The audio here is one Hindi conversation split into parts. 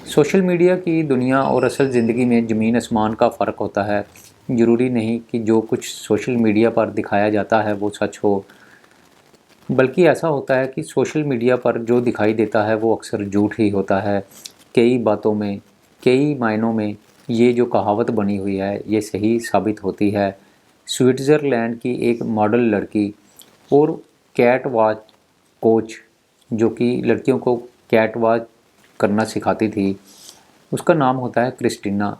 सोशल मीडिया की दुनिया और असल ज़िंदगी में ज़मीन आसमान का फ़र्क होता है। ज़रूरी नहीं कि जो कुछ सोशल मीडिया पर दिखाया जाता है वो सच हो, बल्कि ऐसा होता है कि सोशल मीडिया पर जो दिखाई देता है वो अक्सर झूठ ही होता है। कई बातों में, कई मायनों में ये जो कहावत बनी हुई है ये सही साबित होती है। स्विट्ज़रलैंड की एक मॉडल लड़की और कैट वॉच कोच, जो कि लड़कियों को कैट वॉच करना सिखाती थी, उसका नाम होता है क्रिस्टीना।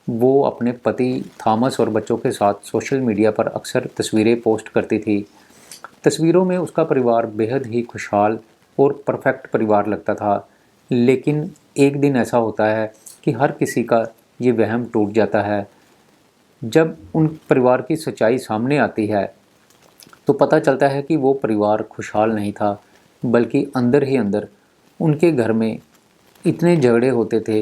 वो अपने पति थॉमस और बच्चों के साथ सोशल मीडिया पर अक्सर तस्वीरें पोस्ट करती थी। तस्वीरों में उसका परिवार बेहद ही खुशहाल और परफेक्ट परिवार लगता था। लेकिन एक दिन ऐसा होता है कि हर किसी का ये वहम टूट जाता है। जब उन परिवार की सच्चाई सामने आती है तो पता चलता है कि वो परिवार खुशहाल नहीं था, बल्कि अंदर ही अंदर उनके घर में इतने झगड़े होते थे,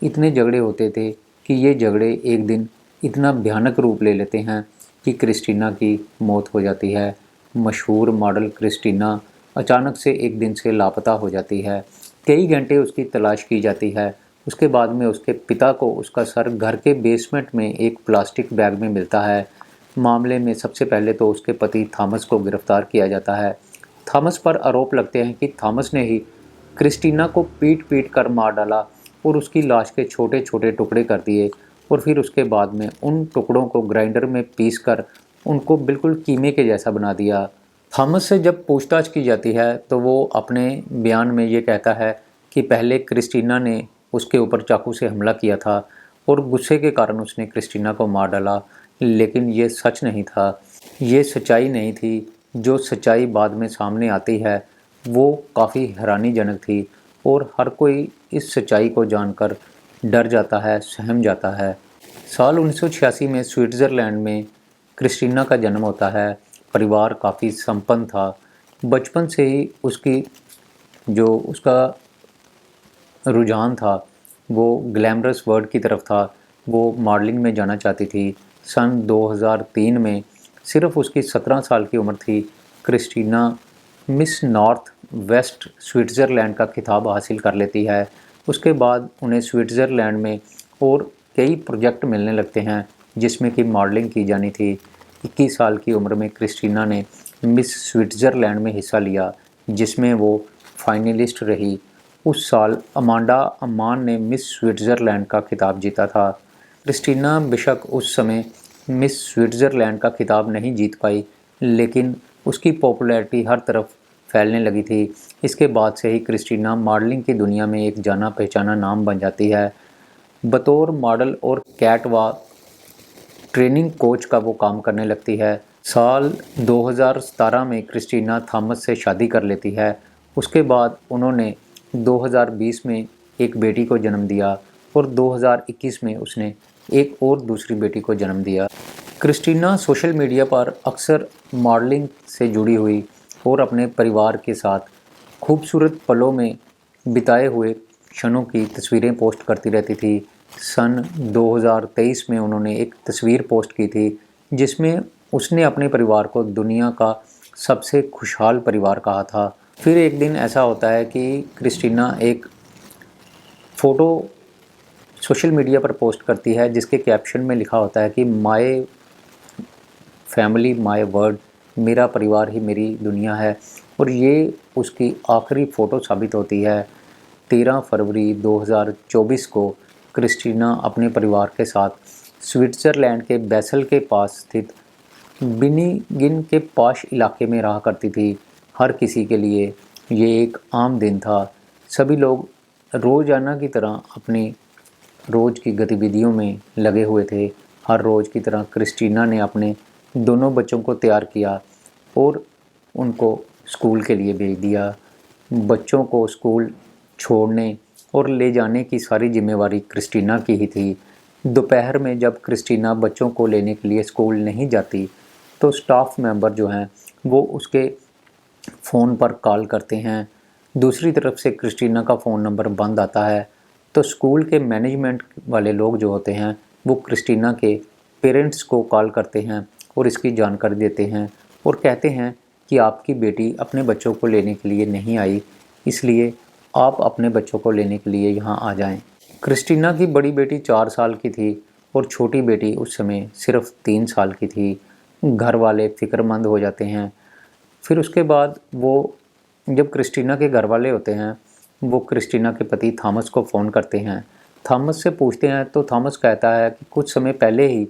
इतने झगड़े होते थे कि ये झगड़े एक दिन इतना भयानक रूप ले लेते हैं कि क्रिस्टीना की मौत हो जाती है। मशहूर मॉडल क्रिस्टीना अचानक से एक दिन से लापता हो जाती है। कई घंटे उसकी तलाश की जाती है। उसके बाद में उसके पिता को उसका सर घर के बेसमेंट में एक प्लास्टिक बैग में मिलता है। मामले में सबसे पहले तो उसके पति थॉमस को गिरफ्तार किया जाता है। थॉमस पर आरोप लगते हैं कि थॉमस ने ही क्रिस्टीना को पीट-पीट कर मार डाला और उसकी लाश के छोटे-छोटे टुकड़े कर दिए और फिर उसके बाद में उन टुकड़ों को ग्राइंडर में पीस कर उनको बिल्कुल कीमे के जैसा बना दिया। थॉमस से जब पूछताछ की जाती है तो वो अपने बयान में ये कहता है कि पहले क्रिस्टीना ने उसके ऊपर चाकू से हमला किया था और गुस्से के कारण उसने क्रिस्टीना को मार डाला, लेकिन ये सच नहीं था। ये सच्चाई नहीं थी। जो सच्चाई बाद में सामने आती है वो काफ़ी हैरानीजनक थी और हर कोई इस सच्चाई को जानकर डर जाता है, सहम जाता है। साल 1986 में स्विट्ज़रलैंड में क्रिस्टीना का जन्म होता है। परिवार काफ़ी संपन्न था। बचपन से ही उसकी जो उसका रुझान था वो ग्लैमरस वर्ल्ड की तरफ था। वो मॉडलिंग में जाना चाहती थी। सन 2003 में सिर्फ उसकी 17 साल की उम्र थी। Christina Miss North West Switzerland का खिताब हासिल कर लेती है। उसके बाद उन्हें स्विट्ज़रलैंड में और कई प्रोजेक्ट मिलने लगते हैं जिसमें कि मॉडलिंग की जानी थी। 21 साल की उम्र में क्रिस्टीना ने मिस स्विट्ज़रलैंड में हिस्सा लिया, जिसमें वो फाइनलिस्ट रही। उस साल अमांडा अम्मान ने मिस स्विट्ज़रलैंड का खिताब जीता था। क्रिस्टीना बेशक उस समय मिस स्विट्ज़रलैंड का खिताब नहीं जीत पाई, लेकिन उसकी पॉपुलैरिटी हर तरफ फैलने लगी थी। इसके बाद से ही क्रिस्टीना मॉडलिंग की दुनिया में एक जाना पहचाना नाम बन जाती है। बतौर मॉडल और कैटवॉक ट्रेनिंग कोच का वो काम करने लगती है। साल 2017 में क्रिस्टीना थॉमस से शादी कर लेती है। उसके बाद उन्होंने 2020 में एक बेटी को जन्म दिया और 2021 में उसने एक और दूसरी बेटी को जन्म दिया। क्रिस्टीना सोशल मीडिया पर अक्सर मॉडलिंग से जुड़ी हुई और अपने परिवार के साथ खूबसूरत पलों में बिताए हुए क्षणों की तस्वीरें पोस्ट करती रहती थी। सन 2023 में उन्होंने एक तस्वीर पोस्ट की थी जिसमें उसने अपने परिवार को दुनिया का सबसे खुशहाल परिवार कहा था। फिर एक दिन ऐसा होता है कि क्रिस्टीना एक फ़ोटो सोशल मीडिया पर पोस्ट करती है जिसके कैप्शन में लिखा होता है कि माय फैमिली माय वर्ल्ड, मेरा परिवार ही मेरी दुनिया है। और ये उसकी आखिरी फ़ोटो साबित होती है। 13 फरवरी 2024 को क्रिस्टीना अपने परिवार के साथ स्विट्ज़रलैंड के बेसल के पास स्थित बिनिगिन के पॉश इलाके में रहा करती थी। हर किसी के लिए ये एक आम दिन था। सभी लोग रोज़ाना की तरह अपनी रोज़ की गतिविधियों में लगे हुए थे। हर रोज़ की तरह क्रिस्टीना ने अपने दोनों बच्चों को तैयार किया और उनको स्कूल के लिए भेज दिया। बच्चों को स्कूल छोड़ने और ले जाने की सारी जिम्मेवारी क्रिस्टीना की ही थी। दोपहर में जब क्रिस्टीना बच्चों को लेने के लिए स्कूल नहीं जाती तो स्टाफ मेंबर जो हैं वो उसके फ़ोन पर कॉल करते हैं। दूसरी तरफ से क्रिस्टीना का फ़ोन नंबर बंद आता है तो स्कूल के मैनेजमेंट वाले लोग जो होते हैं वो क्रिस्टीना के पेरेंट्स को कॉल करते हैं और इसकी जानकारी देते हैं और कहते हैं कि आपकी बेटी अपने बच्चों को लेने के लिए नहीं आई, इसलिए आप अपने बच्चों को लेने के लिए यहाँ आ जाएं। क्रिस्टीना की बड़ी बेटी 4 साल की थी और छोटी बेटी उस समय सिर्फ 3 साल की थी। घर वाले फ़िक्रमंद हो जाते हैं। फिर उसके बाद वो जब क्रिस्टीना के घर वाले होते हैं, वो क्रिस्टीना के पति थॉमस को फ़ोन करते हैं। थॉमस से पूछते हैं तो थॉमस कहता है कि कुछ समय पहले ही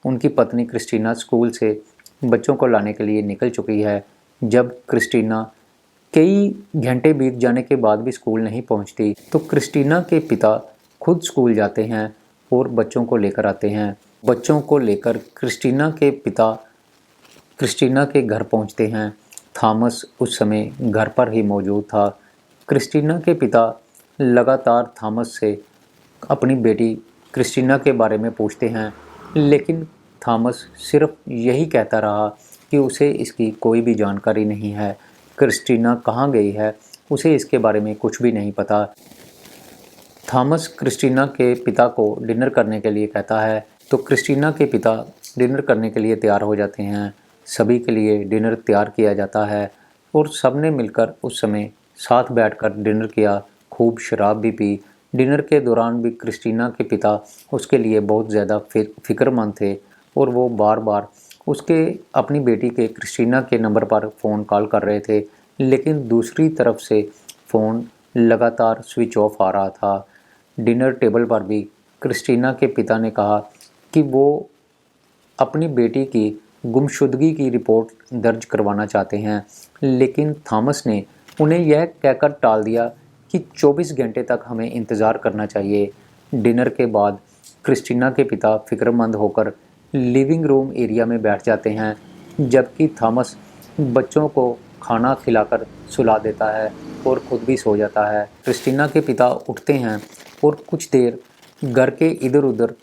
उनकी पत्नी क्रिस्टीना स्कूल से बच्चों को लाने के लिए निकल चुकी है। जब क्रिस्टीना कई घंटे बीत जाने के बाद भी स्कूल नहीं पहुंचती, तो क्रिस्टीना के पिता खुद स्कूल जाते हैं और बच्चों को लेकर आते हैं। बच्चों को लेकर क्रिस्टीना के पिता क्रिस्टीना के घर पहुंचते हैं। थॉमस उस समय घर पर ही मौजूद था। क्रिस्टीना के पिता लगातार थॉमस से अपनी बेटी क्रिस्टीना के बारे में पूछते हैं, लेकिन थॉमस सिर्फ यही कहता रहा कि उसे इसकी कोई भी जानकारी नहीं है। क्रिस्टीना कहाँ गई है, उसे इसके बारे में कुछ भी नहीं पता। थॉमस क्रिस्टीना के पिता को डिनर करने के लिए कहता है, तो क्रिस्टीना के पिता डिनर करने के लिए तैयार हो जाते हैं। सभी के लिए डिनर तैयार किया जाता है और सबने मिलकर उस समय साथ बैठकर डिनर किया, खूब शराब भी पी। डिनर के दौरान भी क्रिस्टीना के पिता उसके लिए बहुत ज़्यादा फ़िक्रमंद थे और वो बार बार उसके अपनी बेटी के क्रिस्टीना के नंबर पर फ़ोन कॉल कर रहे थे, लेकिन दूसरी तरफ से फ़ोन लगातार स्विच ऑफ आ रहा था। डिनर टेबल पर भी क्रिस्टीना के पिता ने कहा कि वो अपनी बेटी की गुमशुदगी की रिपोर्ट दर्ज करवाना चाहते हैं, लेकिन थॉमस ने उन्हें यह कहकर टाल दिया कि 24 घंटे तक हमें इंतज़ार करना चाहिए। डिनर के बाद क्रिस्टीना के पिता फ़िक्रमंद होकर लिविंग रूम एरिया में बैठ जाते हैं, जबकि थॉमस बच्चों को खाना खिलाकर सुला देता है और खुद भी सो जाता है। क्रिस्टीना के पिता उठते हैं और कुछ देर घर के इधर उधर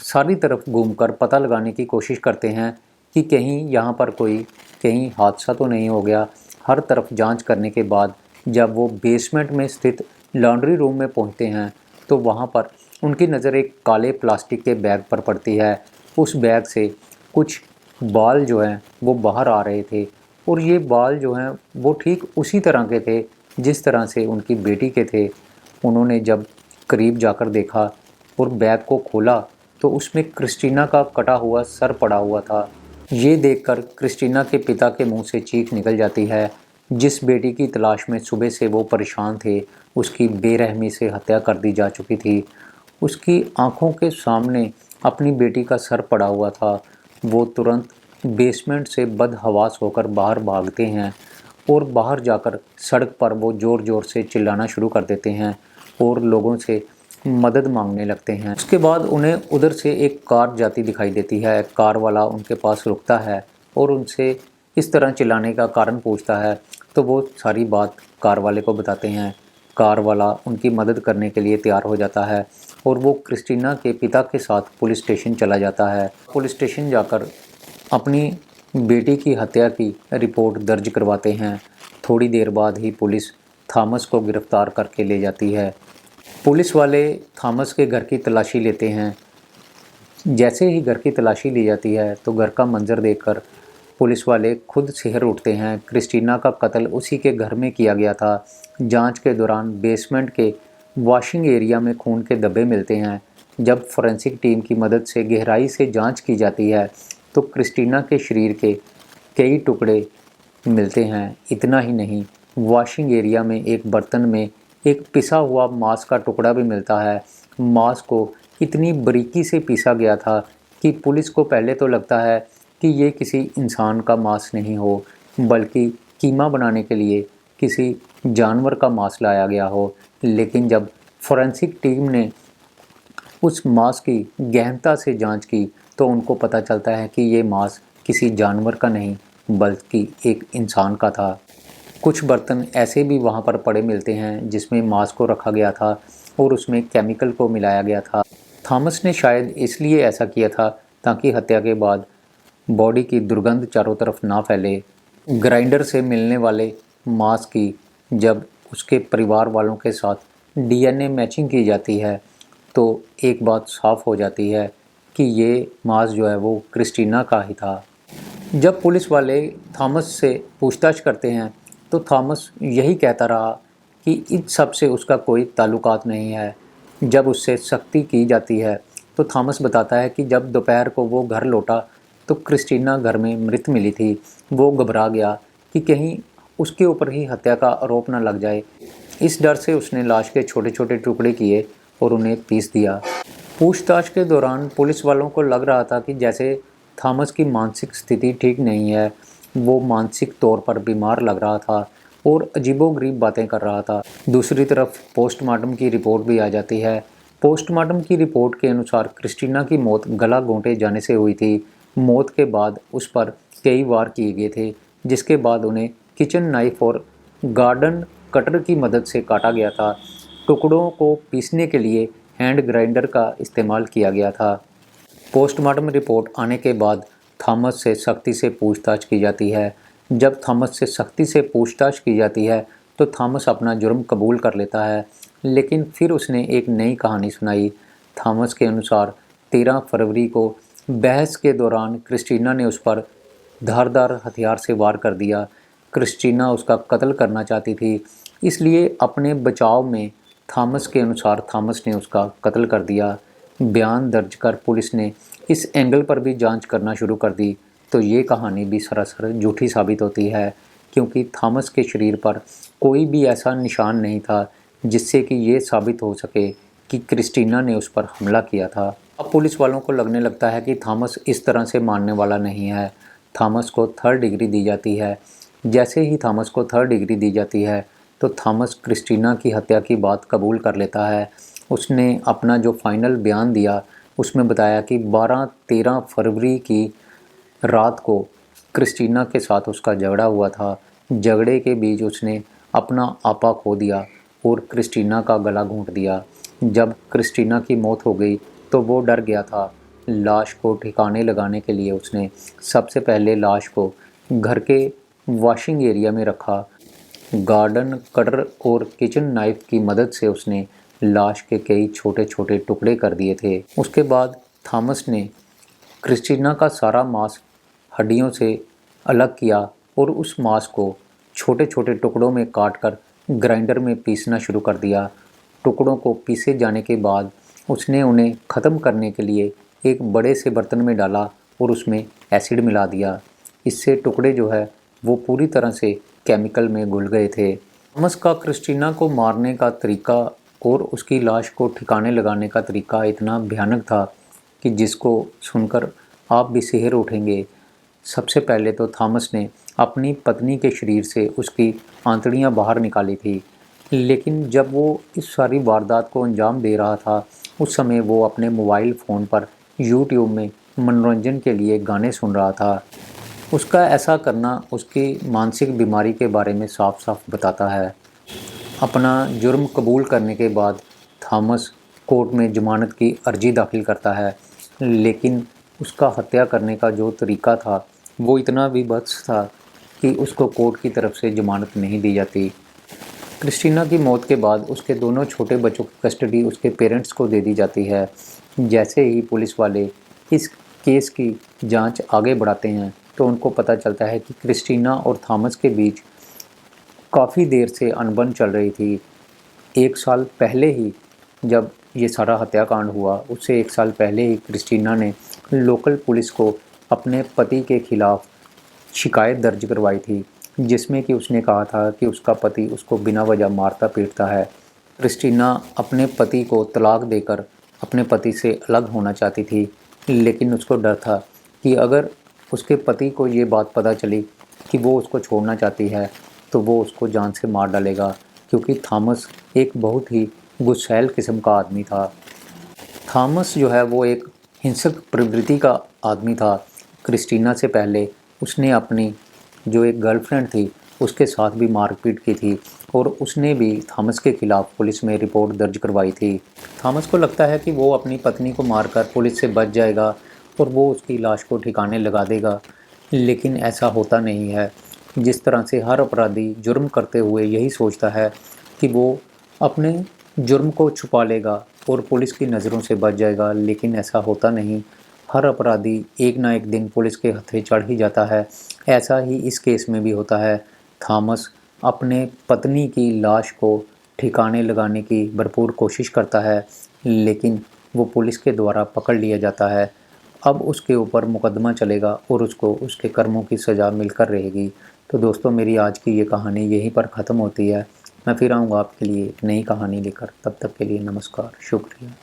सारी तरफ घूमकर पता लगाने की कोशिश करते हैं कि कहीं यहाँ पर कहीं हादसा तो नहीं हो गया। हर तरफ जांच करने के बाद जब वो बेसमेंट में स्थित लॉन्ड्री रूम में पहुँचते हैं, तो वहाँ पर उनकी नज़र एक काले प्लास्टिक के बैग पर पड़ती है। उस बैग से कुछ बाल जो हैं वो बाहर आ रहे थे और ये बाल जो हैं वो ठीक उसी तरह के थे जिस तरह से उनकी बेटी के थे। उन्होंने जब करीब जाकर देखा और बैग को खोला, तो उसमें क्रिस्टीना का कटा हुआ सर पड़ा हुआ था। ये देखकर क्रिस्टीना के पिता के मुंह से चीख निकल जाती है। जिस बेटी की तलाश में सुबह से वो परेशान थे, उसकी बेरहमी से हत्या कर दी जा चुकी थी। उसकी आंखों के सामने अपनी बेटी का सर पड़ा हुआ था। वो तुरंत बेसमेंट से बदहवास होकर बाहर भागते हैं और बाहर जाकर सड़क पर वो ज़ोर ज़ोर से चिल्लाना शुरू कर देते हैं और लोगों से मदद मांगने लगते हैं। उसके बाद उन्हें उधर से एक कार जाती दिखाई देती है। कार वाला उनके पास रुकता है और उनसे इस तरह चिल्लाने का कारण पूछता है, तो वो सारी बात कार वाले को बताते हैं। कार वाला उनकी मदद करने के लिए तैयार हो जाता है और वो क्रिस्टीना के पिता के साथ पुलिस स्टेशन चला जाता है। पुलिस स्टेशन जाकर अपनी बेटी की हत्या की रिपोर्ट दर्ज करवाते हैं। थोड़ी देर बाद ही पुलिस थॉमस को गिरफ्तार करके ले जाती है। पुलिस वाले थॉमस के घर की तलाशी लेते हैं। जैसे ही घर की तलाशी ली जाती है, तो घर का मंजर देखकर पुलिस वाले खुद सिहर उठते हैं। क्रिस्टीना का कत्ल उसी के घर में किया गया था। जांच के दौरान बेसमेंट के वॉशिंग एरिया में खून के धब्बे मिलते हैं। जब फोरेंसिक टीम की मदद से गहराई से जांच की जाती है, तो क्रिस्टीना के शरीर के कई टुकड़े मिलते हैं। इतना ही नहीं, वॉशिंग एरिया में एक बर्तन में एक पिसा हुआ मांस का टुकड़ा भी मिलता है। मांस को इतनी बारीकी से पीसा गया था कि पुलिस को पहले तो लगता है कि ये किसी इंसान का मांस नहीं हो, बल्कि कीमा बनाने के लिए किसी जानवर का मांस लाया गया हो। लेकिन जब फोरेंसिक टीम ने उस मांस की गहनता से जांच की, तो उनको पता चलता है कि ये मांस किसी जानवर का नहीं बल्कि एक इंसान का था। कुछ बर्तन ऐसे भी वहाँ पर पड़े मिलते हैं जिसमें मांस को रखा गया था और उसमें केमिकल को मिलाया गया था। थॉमस ने शायद इसलिए ऐसा किया था ताकि हत्या के बाद बॉडी की दुर्गंध चारों तरफ ना फैले। ग्राइंडर से मिलने वाले मांस की जब उसके परिवार वालों के साथ डीएनए मैचिंग की जाती है, तो एक बात साफ हो जाती है कि ये मांस जो है वो क्रिस्टीना का ही था। जब पुलिस वाले थॉमस से पूछताछ करते हैं, तो थॉमस यही कहता रहा कि इन सब से उसका कोई ताल्लुकात नहीं है। जब उससे सख्ती की जाती है तो थॉमस बताता है कि जब दोपहर को वो घर लौटा तो क्रिस्टीना घर में मृत मिली थी। वो घबरा गया कि कहीं उसके ऊपर ही हत्या का आरोप न लग जाए। इस डर से उसने लाश के छोटे छोटे टुकड़े किए और उन्हें पीस दिया। पूछताछ के दौरान पुलिस वालों को लग रहा था कि जैसे थॉमस की मानसिक स्थिति ठीक नहीं है। वो मानसिक तौर पर बीमार लग रहा था और अजीबोगरीब बातें कर रहा था। दूसरी तरफ पोस्टमार्टम की रिपोर्ट भी आ जाती है। पोस्टमार्टम की रिपोर्ट के अनुसार क्रिस्टीना की मौत गला घोंटे जाने से हुई थी। मौत के बाद उस पर कई वार किए गए थे, जिसके बाद उन्हें किचन नाइफ और गार्डन कटर की मदद से काटा गया था। टुकड़ों को पीसने के लिए हैंड ग्राइंडर का इस्तेमाल किया गया था। पोस्टमार्टम रिपोर्ट आने के बाद थॉमस से सख्ती से पूछताछ की जाती है। जब थॉमस से सख्ती से पूछताछ की जाती है तो थॉमस अपना जुर्म कबूल कर लेता है, लेकिन फिर उसने एक नई कहानी सुनाई। थॉमस के अनुसार 13 फरवरी को बहस के दौरान क्रिस्टीना ने उस पर धारदार हथियार से वार कर दिया। क्रिस्टीना उसका कत्ल करना चाहती थी, इसलिए अपने बचाव में थॉमस के अनुसार थॉमस ने उसका कत्ल कर दिया। बयान दर्ज कर पुलिस ने इस एंगल पर भी जांच करना शुरू कर दी, तो ये कहानी भी सरासर झूठी साबित होती है, क्योंकि थॉमस के शरीर पर कोई भी ऐसा निशान नहीं था जिससे कि ये साबित हो सके कि क्रिस्टीना ने उस पर हमला किया था। अब पुलिस वालों को लगने लगता है कि थॉमस इस तरह से मानने वाला नहीं है। थॉमस को 3rd डिग्री दी जाती है। जैसे ही थॉमस को 3rd डिग्री दी जाती है तो थॉमस क्रिस्टीना की हत्या की बात कबूल कर लेता है। उसने अपना जो फाइनल बयान दिया उसमें बताया कि 12-13 फरवरी की रात को क्रिस्टीना के साथ उसका झगड़ा हुआ था। झगड़े के बीच उसने अपना आपा खो दिया और क्रिस्टीना का गला घोंट दिया। जब क्रिस्टीना की मौत हो गई तो वो डर गया था। लाश को ठिकाने लगाने के लिए उसने सबसे पहले लाश को घर के वॉशिंग एरिया में रखा। गार्डन कटर और किचन नाइफ की मदद से उसने लाश के कई छोटे छोटे टुकड़े कर दिए थे। उसके बाद थॉमस ने क्रिस्टीना का सारा मांस हड्डियों से अलग किया और उस मांस को छोटे छोटे टुकड़ों में काट कर ग्राइंडर में पीसना शुरू कर दिया। टुकड़ों को पीसे जाने के बाद उसने उन्हें ख़त्म करने के लिए एक बड़े से बर्तन में डाला और उसमें एसिड मिला दिया। इससे टुकड़े जो है वो पूरी तरह से केमिकल में घुल गए थे। थॉमस का क्रिस्टीना को मारने का तरीका और उसकी लाश को ठिकाने लगाने का तरीका इतना भयानक था कि जिसको सुनकर आप भी सिहर उठेंगे। सबसे पहले तो थॉमस ने अपनी पत्नी के शरीर से उसकी आंतड़ियां बाहर निकाली थी, लेकिन जब वो इस सारी वारदात को अंजाम दे रहा था उस समय वो अपने मोबाइल फ़ोन पर यूट्यूब में मनोरंजन के लिए गाने सुन रहा था। उसका ऐसा करना उसकी मानसिक बीमारी के बारे में साफ साफ बताता है। अपना जुर्म कबूल करने के बाद थॉमस कोर्ट में ज़मानत की अर्जी दाखिल करता है, लेकिन उसका हत्या करने का जो तरीका था वो इतना विभत्स था कि उसको कोर्ट की तरफ से ज़मानत नहीं दी जाती। क्रिस्टीना की मौत के बाद उसके दोनों छोटे बच्चों की कस्टडी उसके पेरेंट्स को दे दी जाती है। जैसे ही पुलिस वाले इस केस की जांच आगे बढ़ाते हैं तो उनको पता चलता है कि क्रिस्टीना और थॉमस के बीच काफ़ी देर से अनबन चल रही थी। 1 साल पहले ही जब ये सारा हत्याकांड हुआ उससे 1 साल पहले ही क्रिस्टीना ने लोकल पुलिस को अपने पति के खिलाफ़ शिकायत दर्ज करवाई थी, जिसमें कि उसने कहा था कि उसका पति उसको बिना वजह मारता पीटता है। क्रिस्टीना अपने पति को तलाक देकर अपने पति से अलग होना चाहती थी, लेकिन उसको डर था कि अगर उसके पति को ये बात पता चली कि वो उसको छोड़ना चाहती है तो वो उसको जान से मार डालेगा, क्योंकि थॉमस एक बहुत ही गुस्सैल किस्म का आदमी था। थॉमस जो है वो एक हिंसक प्रवृत्ति का आदमी था। क्रिस्टीना से पहले उसने अपनी जो एक गर्लफ्रेंड थी उसके साथ भी मारपीट की थी और उसने भी थॉमस के ख़िलाफ़ पुलिस में रिपोर्ट दर्ज करवाई थी। थॉमस को लगता है कि वो अपनी पत्नी को मारकर पुलिस से बच जाएगा और वो उसकी लाश को ठिकाने लगा देगा, लेकिन ऐसा होता नहीं है। जिस तरह से हर अपराधी जुर्म करते हुए यही सोचता है कि वो अपने जुर्म को छुपा लेगा और पुलिस की नज़रों से बच जाएगा, लेकिन ऐसा होता नहीं। हर अपराधी एक ना एक दिन पुलिस के हत्थे चढ़ ही जाता है। ऐसा ही इस केस में भी होता है। थॉमस अपने पत्नी की लाश को ठिकाने लगाने की भरपूर कोशिश करता है, लेकिन वो पुलिस के द्वारा पकड़ लिया जाता है। अब उसके ऊपर मुकदमा चलेगा और उसको उसके कर्मों की सज़ा मिलकर रहेगी। तो दोस्तों, मेरी आज की ये कहानी यहीं पर ख़त्म होती है। मैं फिर आऊँगा आपके लिए एक नई कहानी लेकर। तब तक के लिए नमस्कार, शुक्रिया।